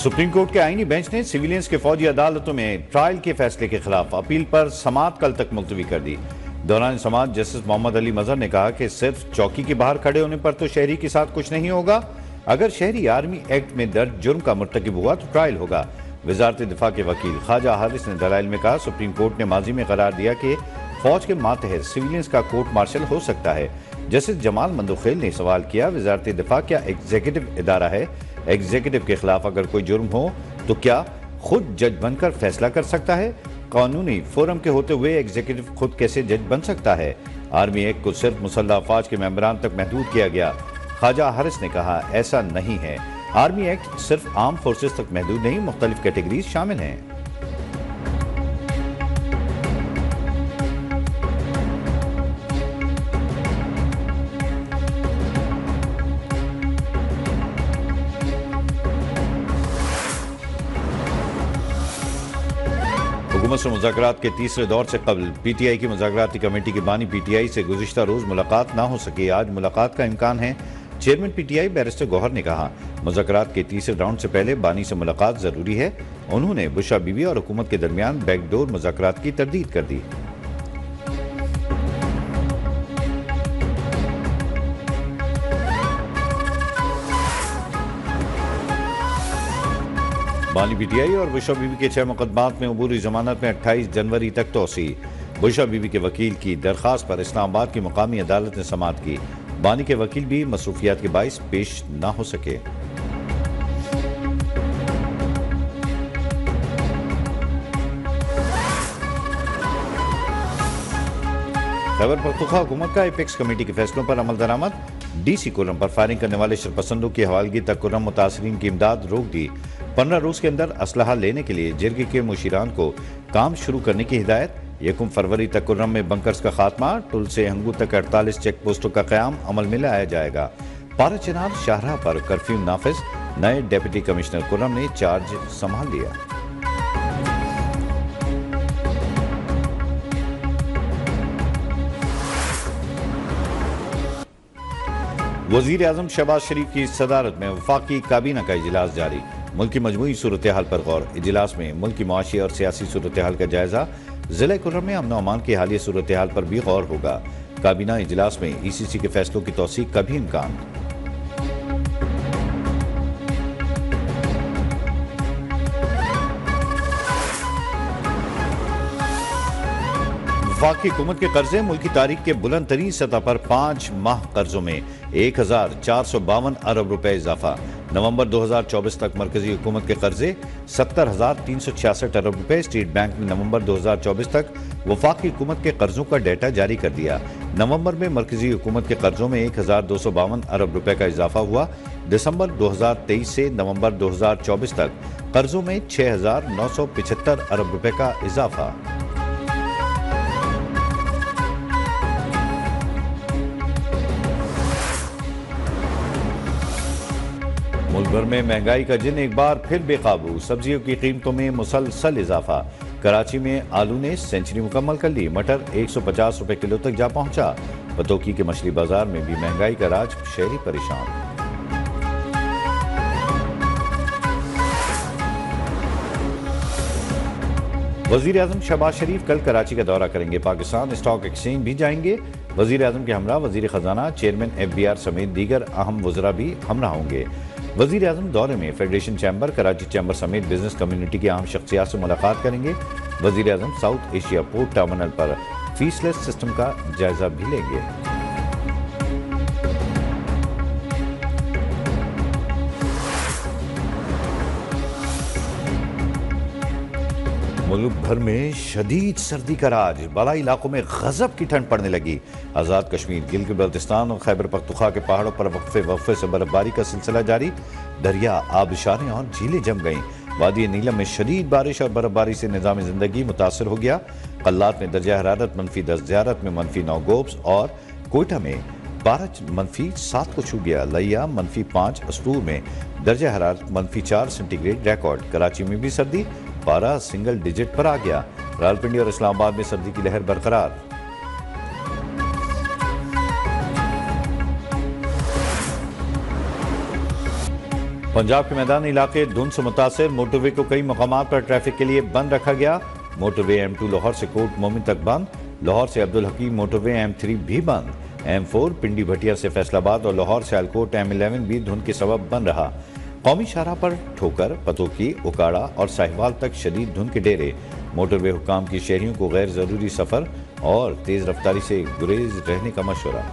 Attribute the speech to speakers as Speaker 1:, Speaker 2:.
Speaker 1: Supreme court के आईनी bench ने सिविलियंस के फौजी अदालतों में ट्रायल के फैसले के खिलाफ अपील पर समाअत कल तक मुलतवी कर दी। दौरान समाअत जस्टिस मोहम्मद अली मजहर ने कहा कि सिर्फ चौकी के बाहर खड़े होने पर तो शहरी के साथ कुछ नहीं होगा। अगर शहरी आर्मी एक्ट में दर्ज जुर्म का मुर्तकिब हुआ तो ट्रायल होगा। वजारत दिफा के वकील ख्वाजा हारिस ने दलाइल में कहा, सुप्रीम कोर्ट ने माजी में करार दिया कि फौज के मातहत सिविलियंस का कोर्ट मार्शल हो सकता है। जस्टिस जमाल मंदोखेल ने सवाल किया, वजारत दिफा क्या एग्जीक्यूटिव इदारा है? एग्जीक्यूटिव के खिलाफ अगर कोई जुर्म हो तो क्या खुद जज बनकर फैसला कर सकता है? कानूनी फोरम के होते हुए एग्जीक्यूटिव खुद कैसे जज बन सकता है? आर्मी एक्ट को सिर्फ मुसल्लह अफवाज के मेंबरान तक महदूद किया गया। ख्वाजा हारिस ने कहा, ऐसा नहीं है। आर्मी एक्ट सिर्फ आर्म फोर्सेस तक महदूद नहीं, मुख्तलिफ कैटेगरीज शामिल हैं। हुकूमत से मुज़ाकरात के तीसरे दौर से कबल पीटीआई की मुज़ाकराती कमेटी की बानी पीटीआई से गुज़िश्ता रोज मुलाकात ना हो सकी। आज मुलाकात का इम्कान है। चेयरमैन पीटीआई बैरिस्टर गौहर ने कहा, मुज़ाकरात के तीसरे राउंड से पहले बानी से मुलाकात जरूरी है। उन्होंने बुशरा बीबी और हुकूमत के दरमियान बैकडोर मुज़ाकरात की तरदीद कर दी। बानी पीटीआई और बुशरा बीबी के 6 मुकदमात में अबूरी जमानत में 28 जनवरी तक तोसी। बुशरा बीबी के वकील की दरख्वास्त पर इस्लामाबाद की मुकामी अदालत ने समाअत की। बानी के वकील भी मसरूफियात के बाइस पेश न हो सके। खैबर पख्तूनख्वा हुकूमत का एपेक्स कमेटी के फैसलों पर अमल दरामद। डीसी कुर्रम पर फायरिंग करने वाले शरपसंदों की हवालगी तक कुर्रम मुतासरीन की इमदाद रोक दी। 15 रोज के अंदर असलहा लेने के लिए जिरगे के मुशीरान को काम शुरू करने की हिदायत। 1 फरवरी तक कुर्रम में बंकर्स का खात्मा। टुल से हंगू तक 48 चेक पोस्टों का क़याम अमल में लाया जाएगा। पारा चिनार शाहराह पर कर्फ्यू नाफिज। नए डिप्टी कमिश्नर कुर्रम ने चार्ज संभाल लिया। वजीर आजम शहबाज शरीफ की सदारत में वफाकी काबीना का इजलास जारी। मुल्क की मजमूई सूरत हाल पर गौर। इजलास में मुल्क की मुआशी और सियासी सूरत हाल का जायजा। जिला कुर्रम में अमन और अमान की हालिया सूरत हाल पर भी गौर होगा। काबीना इजलास में ईसीसी के फैसलों की तौसीक का भी इम्कान। वफाकी हुकूमत के कर्जे मुल्क की तारीख के बुलंद तरीन सतह पर 5 माह कर्जों में 1452 अरब रुपए इजाफा। नवंबर 2024 तक मरकजी हुकूमत के कर्जे 70,366 अरब रुपए। स्टेट बैंक ने नवंबर 2024 तक वफाकी हुकूमत के कर्जों का डेटा जारी कर दिया। नवंबर में मरकजी हुकूमत के कर्जों में 1252 अरब रुपए का इजाफा हुआ। दिसंबर 2023 से नवंबर 2024 तक कर्जों में 6,975 अरब रुपए का इजाफा। मुल्क भर में महंगाई का जिन एक बार फिर बेकाबू। सब्जियों की कीमतों में मुसलसल इजाफा। कराची में आलू ने सेंचुरी मुकम्मल कर ली। मटर 150 रुपए किलो तक जा पहुंचा। पतोकी के मछली बाजार में भी महंगाई का राज, शहरी परेशान। वजीर आजम शहबाज शरीफ कल कराची का दौरा करेंगे। पाकिस्तान स्टॉक एक्सचेंज भी जाएंगे। वजीर आजम के हमरा वजीर खजाना, चेयरमैन FBR समेत दीगर अहम वज़रा भी हमरा होंगे। वजीर आजम दौरे में फेडरेशन चैम्बर, कराची चैम्बर समेत बिजनेस कम्युनिटी की अहम शख्सियात से मुलाकात करेंगे। वजीर आजम साउथ एशिया पोर्ट टर्मिनल पर फीसलेस सिस्टम का जायजा भी लेंगे। मुल्क भर में शदीद सर्दी का राज। बालाई इलाकों में गजब की ठंड पड़ने लगी। आज़ाद कश्मीर, गिलगित बल्तिस्तान और खैबर पख्तूनख्वा के पहाड़ों पर वक्फे से बर्फबारी का सिलसिला जारी। दरिया, आबशारें और झीलें जम गईं। वादी नीलम में शदीद बारिश और बर्फबारी से निज़ाम ज़िंदगी मुतासर हो गया। कल्लात में दर्जा हरारत -10, ज़ियारत में -9 गोब्स और कोयटा में पारा -7 को छू गया। लिया -5, अस्तूर में दर्जा हरारत -4 सेंटीग्रेड रिकॉर्ड। कराची में भी सर्दी, पारा सिंगल डिजिट पर आ गया। रावलपिंडी और इस्लामाबाद में सर्दी की लहर बरकरार। पंजाब के मैदानी इलाके धुंध से मुतासर, मोटरवे को कई मकामात पर ट्रैफिक के लिए बंद रखा गया। मोटरवे M2 लाहौर से कोट मोमिन तक बंद, लाहौर से अब्दुल हकीम मोटरवे M3 भी बंद, M4 पिंडी भटिया से फैसलाबाद और लाहौर से आलकोट M11 भी धुंध के सबब बंद रहा। कौमी शाहराह पर ठोकर, पतोकी, उकाड़ा और साहिवाल तक शदीद धुंध के डेरे। मोटरवे हुक्काम की शहरियों को गैर जरूरी सफर और तेज रफ्तारी से गुरेज रहने का मशवरा।